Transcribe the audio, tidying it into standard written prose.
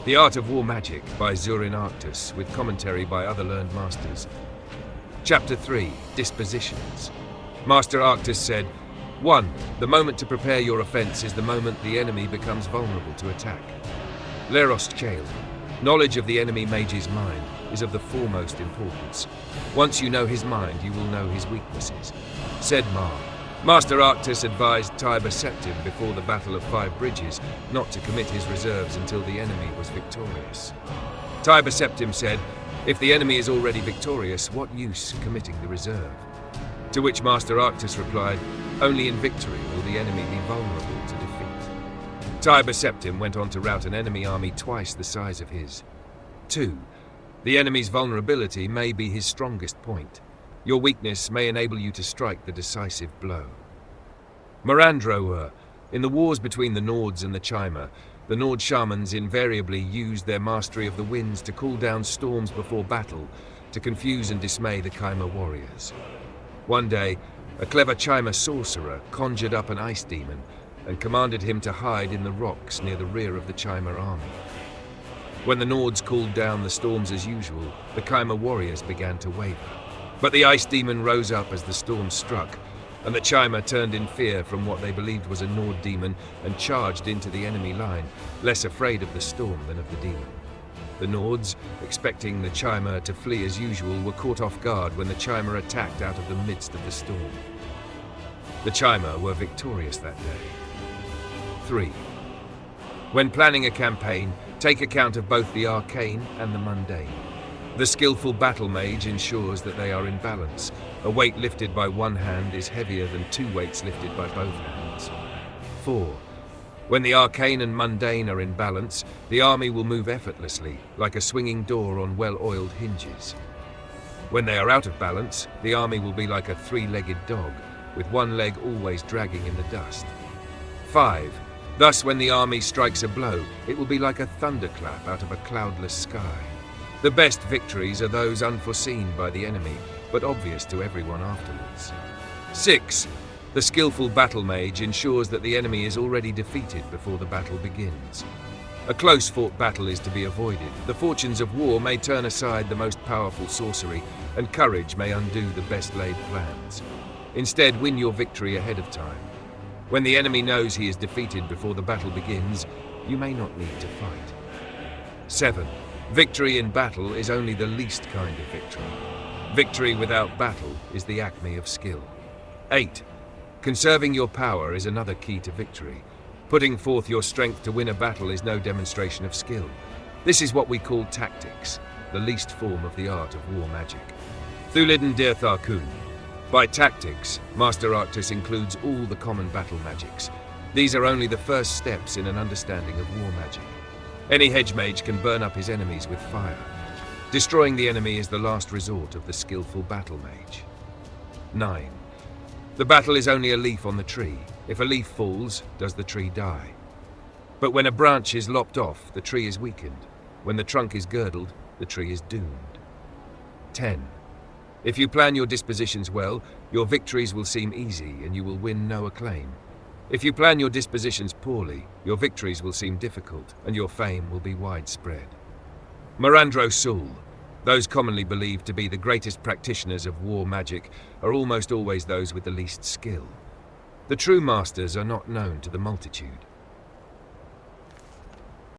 The Art of War Magic by Zurin Arctus, with commentary by other learned masters. Chapter 3, Dispositions. Master Arctus said, 1. The moment to prepare your offense is the moment the enemy becomes vulnerable to attack. Lerost Chael. Knowledge of the enemy mage's mind is of the foremost importance. Once you know his mind, you will know his weaknesses. Said Mar. Master Arctus advised Tiber Septim before the Battle of Five Bridges not to commit his reserves until the enemy was victorious. Tiber Septim said, if the enemy is already victorious, what use committing the reserve? To which Master Arctus replied, only in victory will the enemy be vulnerable to defeat. Tiber Septim went on to rout an enemy army twice the size of his. 2. The enemy's vulnerability may be his strongest point. Your weakness may enable you to strike the decisive blow. Morandro. In the wars between the Nords and the Chimer, the Nord shamans invariably used their mastery of the winds to cool down storms before battle, to confuse and dismay the Chimer warriors. One day, a clever Chimer sorcerer conjured up an ice demon and commanded him to hide in the rocks near the rear of the Chimer army. When the Nords cooled down the storms as usual, the Chimer warriors began to waver. But the ice demon rose up as the storm struck, and the Chimer turned in fear from what they believed was a Nord demon and charged into the enemy line, less afraid of the storm than of the demon. The Nords, expecting the Chimer to flee as usual, were caught off guard when the Chimer attacked out of the midst of the storm. The Chimer were victorious that day. 3. When planning a campaign, take account of both the arcane and the mundane. The skillful battle mage ensures that they are in balance. A weight lifted by one hand is heavier than 2 weights lifted by both hands. 4. When the arcane and mundane are in balance, the army will move effortlessly, like a swinging door on well-oiled hinges. When they are out of balance, the army will be like a 3-legged dog, with one leg always dragging in the dust. 5. Thus, when the army strikes a blow, it will be like a thunderclap out of a cloudless sky. The best victories are those unforeseen by the enemy, but obvious to everyone afterwards. 6. The skillful battle mage ensures that the enemy is already defeated before the battle begins. A close-fought battle is to be avoided. The fortunes of war may turn aside the most powerful sorcery, and courage may undo the best-laid plans. Instead, win your victory ahead of time. When the enemy knows he is defeated before the battle begins, you may not need to fight. 7. Victory in battle is only the least kind of victory. Victory without battle is the acme of skill. 8. Conserving your power is another key to victory. Putting forth your strength to win a battle is no demonstration of skill. This is what we call tactics, the least form of the art of war magic. Thulidin Dirtharkun. By tactics, Master Arctus includes all the common battle magics. These are only the first steps in an understanding of war magic. Any hedge mage can burn up his enemies with fire. Destroying the enemy is the last resort of the skillful battle mage. 9. The battle is only a leaf on the tree. If a leaf falls, does the tree die? But when a branch is lopped off, the tree is weakened. When the trunk is girdled, the tree is doomed. 10. If you plan your dispositions well, your victories will seem easy and you will win no acclaim. If you plan your dispositions poorly, your victories will seem difficult, and your fame will be widespread. Morandro Sul. Those commonly believed to be the greatest practitioners of war magic are almost always those with the least skill. The true masters are not known to the multitude.